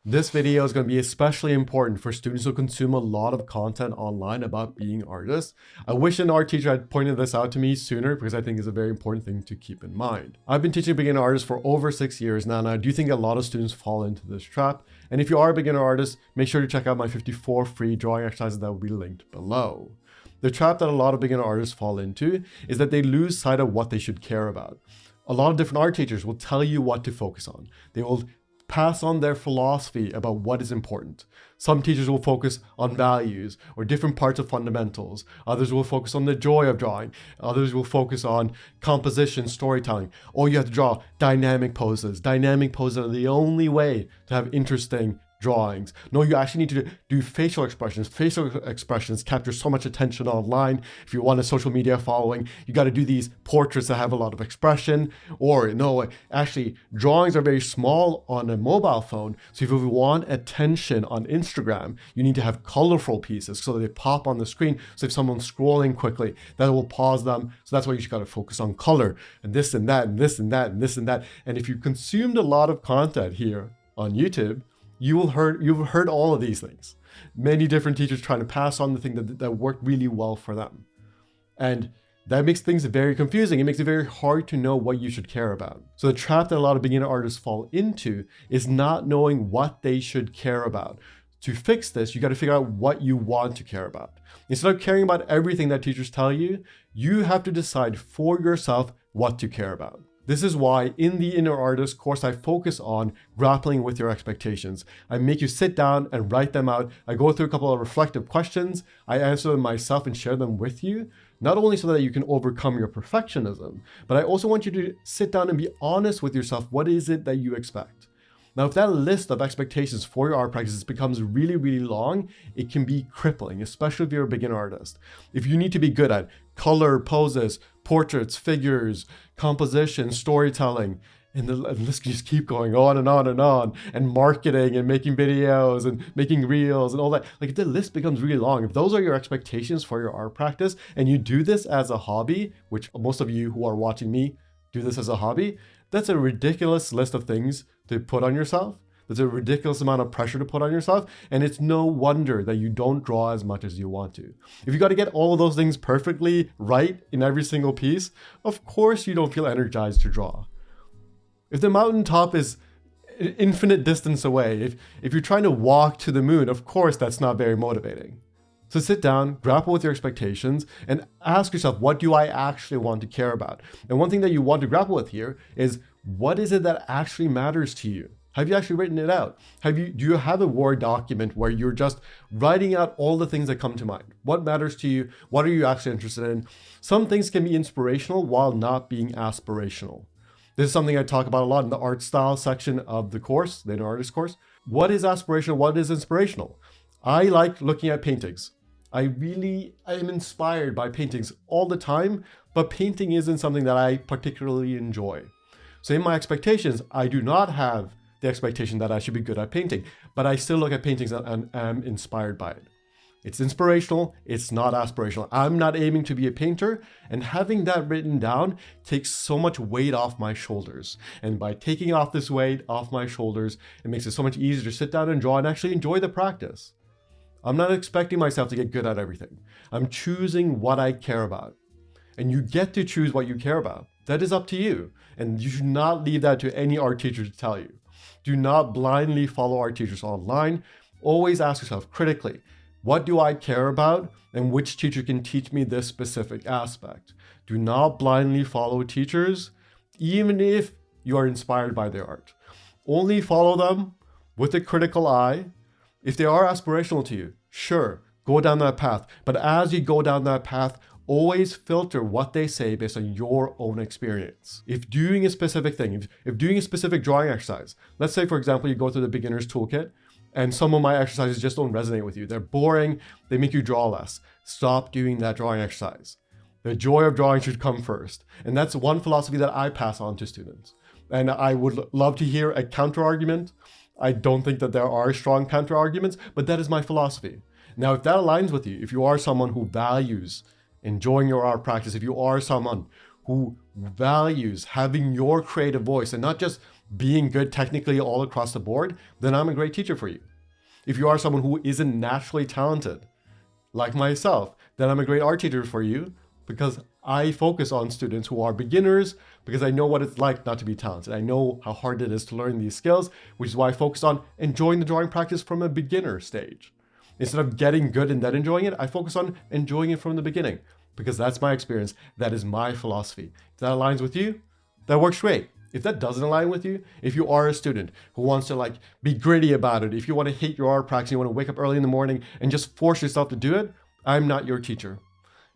This video is going to be especially important for students who consume a lot of content online about being artists. I wish an art teacher had pointed this out to me sooner because I think it's a very important thing to keep in mind. I've been teaching beginner artists for over 6 years now, and I do think a lot of students fall into this trap. And if you are a beginner artist, make sure to check out my 54 free drawing exercises that will be linked below. The trap that a lot of beginner artists fall into is that they lose sight of what they should care about. A lot of different art teachers will tell you what to focus on. They will pass on their philosophy about what is important. Some teachers will focus on values or different parts of fundamentals. Others will focus on the joy of drawing. Others will focus on composition, storytelling. Or you have to draw dynamic poses. Dynamic poses are the only way to have interesting drawings. No, you actually need to do facial expressions. Facial expressions capture so much attention online. If you want a social media following, you got to do these portraits that have a lot of expression. Or no, actually drawings are very small on a mobile phone. So if you want attention on Instagram, you need to have colorful pieces so that they pop on the screen. So if someone's scrolling quickly, that will pause them. So that's why you just got to focus on color and this and that and this and that and this and that. And if you consumed a lot of content here on YouTube, you've heard all of these things. Many different teachers trying to pass on the thing that worked really well for them. And that makes things very confusing. It makes it very hard to know what you should care about. So the trap that a lot of beginner artists fall into is not knowing what they should care about. To fix this, you got to figure out what you want to care about. Instead of caring about everything that teachers tell you, you have to decide for yourself what to care about. This is why in the Inner Artist course, I focus on grappling with your expectations. I make you sit down and write them out. I go through a couple of reflective questions. I answer them myself and share them with you, not only so that you can overcome your perfectionism, but I also want you to sit down and be honest with yourself. What is it that you expect? Now, if that list of expectations for your art practices becomes really, really long, it can be crippling, especially if you're a beginner artist. If you need to be good at color, poses, portraits, figures, composition, storytelling, and the list can just keep going on and on and on, and marketing and making videos and making reels and all that. Like, if the list becomes really long, if those are your expectations for your art practice and you do this as a hobby, which most of you who are watching me do this as a hobby, that's a ridiculous list of things to put on yourself. There's a ridiculous amount of pressure to put on yourself, and it's no wonder that you don't draw as much as you want to. If you got to get all of those things perfectly right in every single piece, of course you don't feel energized to draw. If the mountaintop is infinite distance away, if you're trying to walk to the moon, of course that's not very motivating. So sit down, grapple with your expectations, and ask yourself, what do I actually want to care about? And one thing that you want to grapple with here is, what is it that actually matters to you? Have you actually written it out? Do you have a Word document where you're just writing out all the things that come to mind? What matters to you? What are you actually interested in? Some things can be inspirational while not being aspirational. This is something I talk about a lot in the art style section of the course, the Inner Artist course. What is aspirational? What is inspirational? I like looking at paintings. I am inspired by paintings all the time, but painting isn't something that I particularly enjoy. So in my expectations, I do not have the expectation that I should be good at painting, but I still look at paintings and am inspired by it. It's inspirational, it's not aspirational. I'm not aiming to be a painter, and having that written down takes so much weight off my shoulders. And by taking off this weight off my shoulders, it makes it so much easier to sit down and draw and actually enjoy the practice. I'm not expecting myself to get good at everything. I'm choosing what I care about. And you get to choose what you care about. That is up to you. And you should not leave that to any art teacher to tell you. Do not blindly follow art teachers online. Always ask yourself critically, what do I care about? And which teacher can teach me this specific aspect? Do not blindly follow teachers, even if you are inspired by their art. Only follow them with a critical eye. If they are aspirational to you, sure, go down that path. But as you go down that path, always filter what they say based on your own experience. If doing a specific thing, if doing a specific drawing exercise, let's say, for example, you go through the Beginners Toolkit and some of my exercises just don't resonate with you. They're boring, they make you draw less. Stop doing that drawing exercise. The joy of drawing should come first. And that's one philosophy that I pass on to students. And I would love to hear a counter argument. I don't think that there are strong counter arguments, but that is my philosophy. Now, if that aligns with you, if you are someone who values enjoying your art practice, if you are someone who values having your creative voice and not just being good technically all across the board, then I'm a great teacher for you. If you are someone who isn't naturally talented, like myself, then I'm a great art teacher for you because I focus on students who are beginners because I know what it's like not to be talented. I know how hard it is to learn these skills, which is why I focus on enjoying the drawing practice from a beginner stage. Instead of getting good and then enjoying it, I focus on enjoying it from the beginning because that's my experience. That is my philosophy. If that aligns with you, that works great. If that doesn't align with you, if you are a student who wants to be gritty about it, if you want to hate your art practice, you want to wake up early in the morning and just force yourself to do it, I'm not your teacher.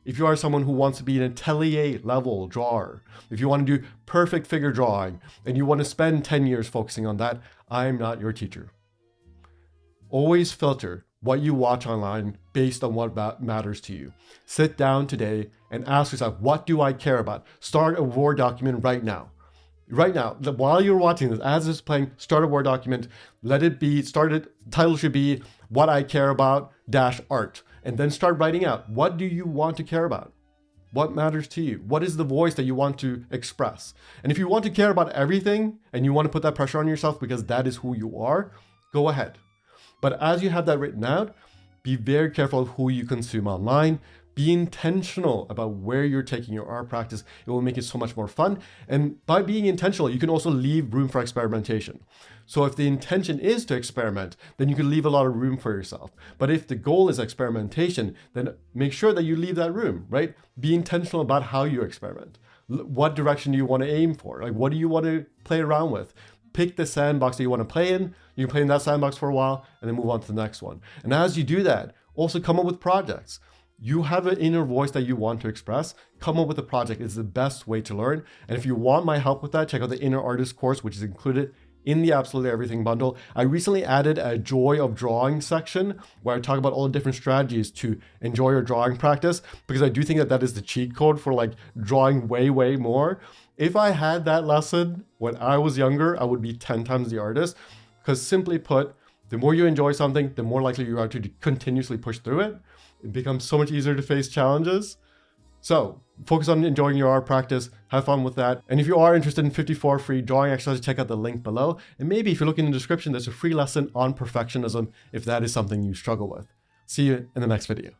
If you are someone who wants to be an atelier level drawer, if you want to do perfect figure drawing and you want to spend 10 years focusing on that, I'm not your teacher. Always filter what you watch online based on what matters to you. Sit down today and ask yourself, what do I care about? Start a Word document right now. Right now, while you're watching this, as it's playing, start a Word document, title should be what I care about -art, and then start writing out, what do you want to care about? What matters to you? What is the voice that you want to express? And if you want to care about everything and you want to put that pressure on yourself because that is who you are, go ahead. But as you have that written out, be very careful of who you consume online. Be intentional about where you're taking your art practice. It will make it so much more fun. And by being intentional, you can also leave room for experimentation. So if the intention is to experiment, then you can leave a lot of room for yourself. But if the goal is experimentation, then make sure that you leave that room, right? Be intentional about how you experiment. What direction do you want to aim for? What do you want to play around with? Pick the sandbox that you want to play in. You can play in that sandbox for a while and then move on to the next one. And as you do that, also come up with projects. You have an inner voice that you want to express. Come up with a project. It's the best way to learn. And if you want my help with that, check out the Inner Artist course, which is included in the Absolutely Everything bundle. I recently added a Joy of Drawing section where I talk about all the different strategies to enjoy your drawing practice, because I do think that that is the cheat code for drawing way, way more. If I had that lesson when I was younger, I would be 10 times the artist, because simply put, the more you enjoy something, the more likely you are to continuously push through it. It becomes so much easier to face challenges. So focus on enjoying your art practice, have fun with that. And if you are interested in 54 free drawing exercises, check out the link below. And maybe if you look in the description, there's a free lesson on perfectionism if that is something you struggle with. See you in the next video.